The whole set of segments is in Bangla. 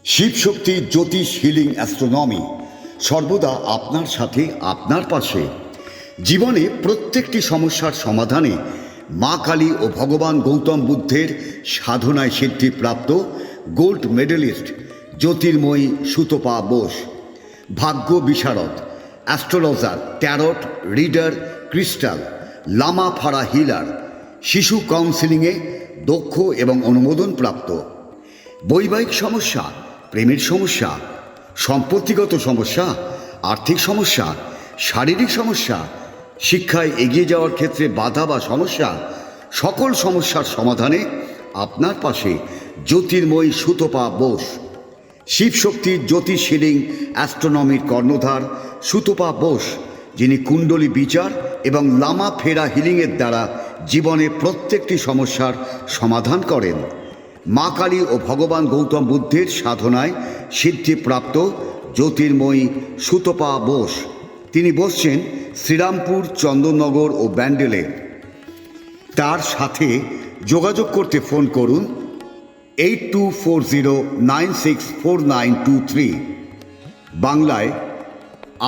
শিবশক্তি জ্যোতিষ হিলিং অ্যাস্ট্রোনমি সর্বদা আপনার সাথে, আপনার পাশে। জীবনে প্রত্যেকটি সমস্যার সমাধানে মা কালী ও ভগবান গৌতম বুদ্ধের সাধনায় সিদ্ধিপ্রাপ্ত গোল্ড মেডেলিস্ট জ্যোতির্ময়ী সুতপা বোস, ভাগ্য বিশারদ, অ্যাস্ট্রোলজার, ট্যারট রিডার, ক্রিস্টাল, লামা ফাড়া হিলার, শিশু কাউন্সিলিংয়ে দক্ষ এবং অনুমোদনপ্রাপ্ত। বৈবাহিক সমস্যা, প্রেমের সমস্যা, সম্পত্তিগত সমস্যা, আর্থিক সমস্যা, শারীরিক সমস্যা, শিক্ষায় এগিয়ে যাওয়ার ক্ষেত্রে বাধা বা সমস্যা, সকল সমস্যার সমাধানে আপনার পাশে জ্যোতির্ময়ী সুতপা বোস। শিবশক্তির জ্যোতিষ হিলিং অ্যাস্ট্রোনমির কর্ণধার সুতপা বোস, যিনি কুণ্ডলী বিচার এবং লামা ফেরা হিলিংয়ের দ্বারা জীবনে প্রত্যেকটি সমস্যার সমাধান করেন। মা কালী ও ভগবান গৌতম বুদ্ধের সাধনায় সিদ্ধিপ্রাপ্ত জ্যোতির্ময়ী সুতপা বোস। তিনি বসছেন শ্রীরামপুর, চন্দননগর ও ব্যান্ডেলে। তার সাথে যোগাযোগ করতে ফোন করুন 8240964923, বাংলায়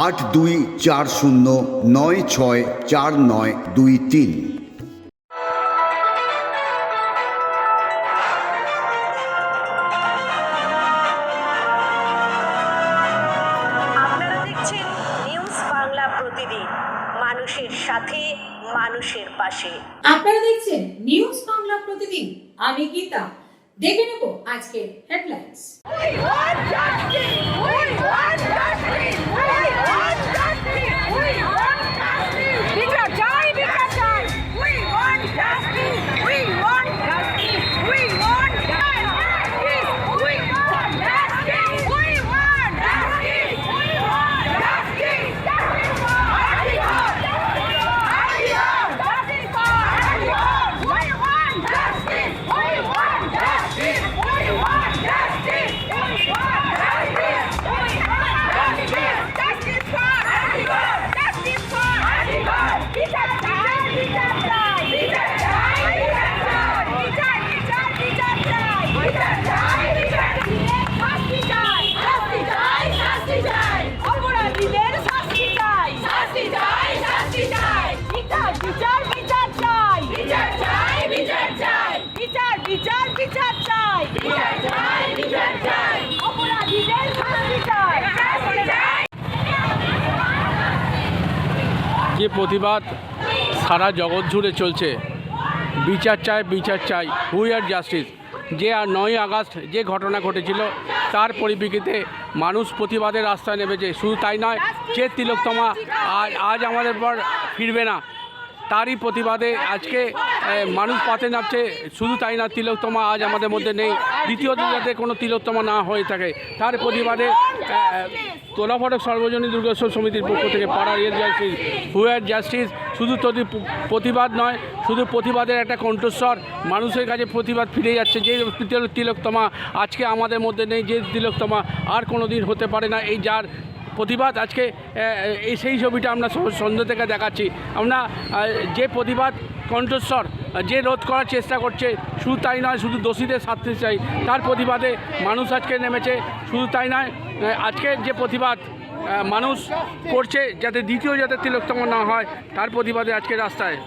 8240964923। মানুষের সাথে, মানুষের পাশে। আপনারা দেখছেন নিউজ বাংলা প্রতিদিন। আমি গীতা। দেখে নেব আজকের হেডলাইন্স। যে প্রতিবাদ সারা জগৎ জুড়ে চলছে, বিচার চাই, বিচার চাই, উই আর জাস্টিস। যে 9ই আগস্ট যে ঘটনা ঘটেছিল তার পরিপ্রেক্ষিতে মানুষ প্রতিবাদের রাস্তায় নেমেছে। শুধু তাই নয়, যে তিলোত্তমা আজ আমাদের পর ফিরবে না, তারই প্রতিবাদে আজকে মানুষ পথে নামছে। শুধু তাই না, তিলোত্তমা আজ আমাদের মধ্যে নেই। দ্বিতীয়ত যাতে কোনো তিলোত্তমা না হয়ে থাকে, তার প্রতিবাদে তোলাফটক সর্বজনীন দুর্গোৎসব সমিতির পক্ষ থেকে পাড়া রিয়েল জাস্টিস, হুয়ার জাস্টিস শুধু প্রতিবাদ নয়, শুধু প্রতিবাদের একটা কণ্ঠস্বর। মানুষের কাছে প্রতিবাদ ফিরে যাচ্ছে। যে তিলোত্তমা আজকে আমাদের মধ্যে নেই, যে তিলোত্তমা আর কোনো দিন হতে পারে না, এই যার প্রতিবাদ আজকে এই সেই ছবিটা আমরা সন্ধ্যা থেকে দেখাচ্ছি। আমরা যে প্রতিবাদ কণ্ঠস্বর, যে রোধ করার চেষ্টা করছে, শুধু তাই নয়, শুধু দোষীদের শাস্তি চাই, তার প্রতিবাদে মানুষ আজকে নেমেছে। শুধু তাই নয়, আজকে যে প্রতিবাদ মানুষ করছে যাতে দ্বিতীয় যাতে তিলোত্তমা না হয়, তার প্রতিবাদে আজকে রাস্তায়।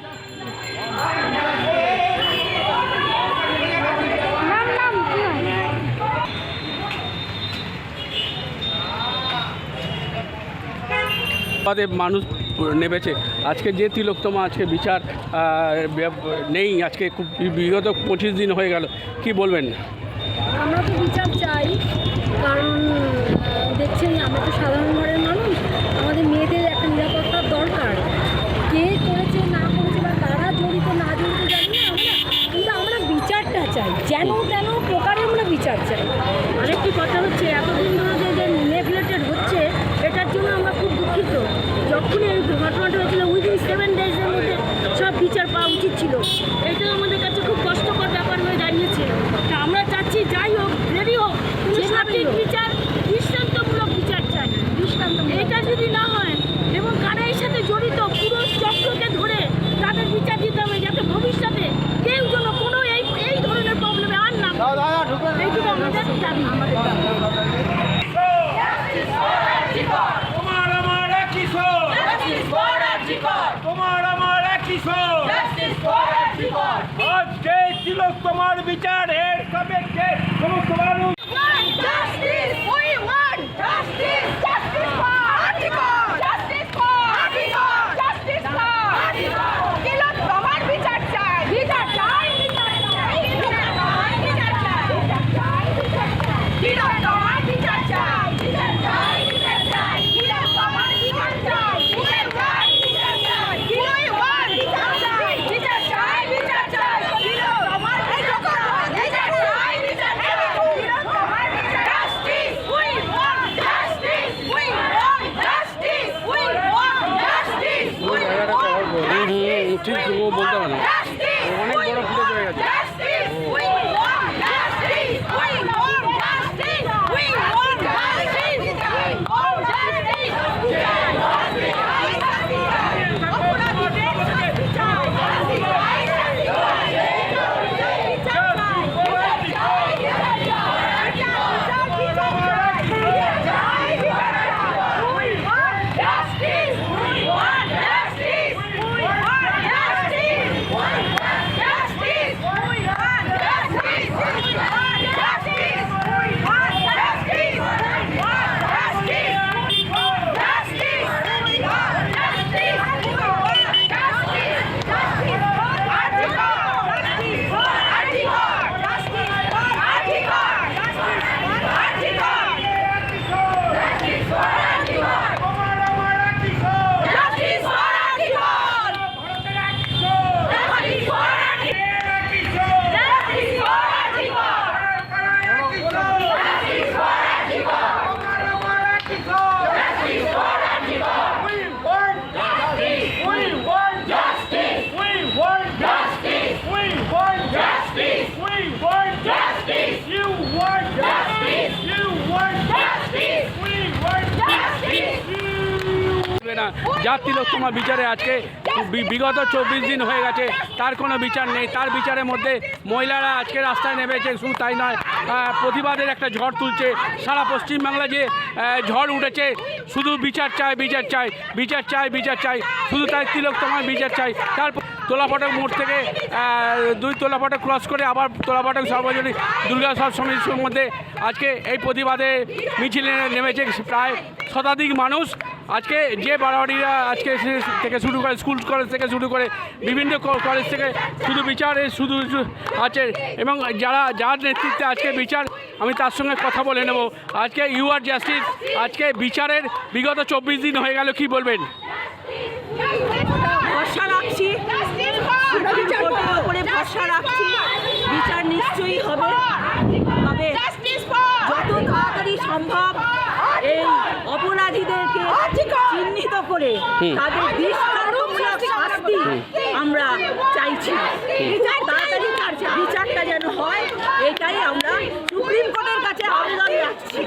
মানুষ নেমেছে। আজকে যে তিলোত্তমা আজকে বিচার নেই, আজকে খুব বিগত 25 দিন হয়ে গেল, কি বলবেন? আমরা তো বিচার চাই, কারণ দেখছেন আমরা তো সাধারণ ঘরের মানুষ, আমাদের মেয়েদের একটা নিরাপত্তার দরকার। কে করেছে না করেছে বা তারা জড়িত না জড়িত জানি না আমরা, কিন্তু আমরা বিচারটা চাই, যেন তেন প্রকারে আমরা বিচার চাই। আরেকটি কথা হচ্ছে, এতদিন ধরে যে নেগলেক্টেড হচ্ছে, এটার জন্য আমরা খুব দুঃখিত। যখনই এই ঘটনাটা হয়েছিল, উইদিন 7 ডেজের মধ্যে সব বিচার পাওয়া উচিত ছিল। এটা আমাদের কাছে খুব কষ্টকর ব্যাপার হয়ে দাঁড়িয়েছে। তা আমরা চাচ্ছি, যাই হোক, দেরি হোক, সঠিক বিচার, দৃষ্টান্তমূলক বিচার চাই। এটা যদি না হয় এবং কারা এর সাথে জড়িত পুরো চক্রকে ধরে তাদের বিচার দিতে হবে, যাতে ভবিষ্যতে কেউ যেন কোনো এই ধরনের প্রবলেমে আর না। এইটুকু আমাদের দাবি। তিলোত্তমার বিচারের সাপেক্ষে সমস্ত মানুষ Justice! We want justice! Justice for Article! Justice for Article! Justice for Article! তিলোত্তমার বিচার চাই! বিচার চাই! বিচার চাই! বিচার চাই! বিচার চাই! বিচার চাই! তিলোত্তমার বিচার চাই! বিচার চাই! বিচার চাই! তিলোত্তমার বিচার চাই! বিচার চাই! বিচার চাই! We want বিচার চাই! বিচার চাই! বিচার চাই! তিলোত্তমার বিচার চাই! বিচার চাই! বিচার চাই! তিলোত্তমার বিচার Justice! We want justice! We want justice! We want justice! We want ঠিক ও বলতে পারে না। justice! অনেক বড় ফুটেজ হয়ে গেছে। Justice! We want justice! We want justice! We want justice! We want justice! অপরাধীদের শাস্তি চাই! শাস্তি চাই! শাস্তি চাই! বিচার চাই! বিচার চাই! বিচার চাই! বিচার চাই! বিচার চাই! We want justice! We want justice! We want justice! We want justice! We want justice! We want justice! We want justice! We want justice! We want justice! We want justice! We want justice! Justice for Article! Justice for Article! Justice for Article! Justice for Article! Justice for Article! Justice for Article! Justice for না যার তিলোত্তমা বিচারে আজকে বিগত 24 দিন হয়ে গেছে, তার কোনো বিচার নেই। তার বিচারের মধ্যে মহিলারা আজকে রাস্তায় নেমেছে, শুধু তাই নয়, প্রতিবাদের একটা ঝড় তুলছে। সারা পশ্চিমবাংলা যে ঝড় উঠেছে, শুধু বিচার চাই, বিচার চাই, বিচার চাই, বিচার চাই, শুধু তাই তিলোত্তমার বিচার চাই। তারপর তোলাফাটক মোড় থেকে 2 তোলাফাটক ক্রস করে আবার তোলাফাটক সর্বজনীন দুর্গা সমিতির মধ্যে আজকে এই প্রতিবাদে মিছিলে নেমেছে প্রায় শতাধিক মানুষ। আজকে যে বাড়াবাড়িরা আজকে থেকে শুরু করে, স্কুল কলেজ থেকে শুরু করে বিভিন্ন কলেজ থেকে শুধু বিচারে শুধু আছে, এবং যার নেতৃত্বে আজকে বিচার, আমি তার সঙ্গে কথা বলে নেব। আজকে ইউ আর জাস্টিস, আজকে বিচারের বিগত 24 দিন হয়ে গেল, কি বলবেন? ভরসা রাখছি, কোর্টের উপরে ভরসা রাখছি, বিচার নিশ্চয়ই হবে। তবে যত তাড়াতাড়ি সম্ভব এই অপরাধীদেরকে চিহ্নিত করে তাদের দৃষ্টান্তমূলক শাস্তি আমরা চাইছি। তাড়াতাড়ি বিচারটা যেন হয়, এটাই আমরা সুপ্রিম কোর্টের কাছে আবেদন রাখছি।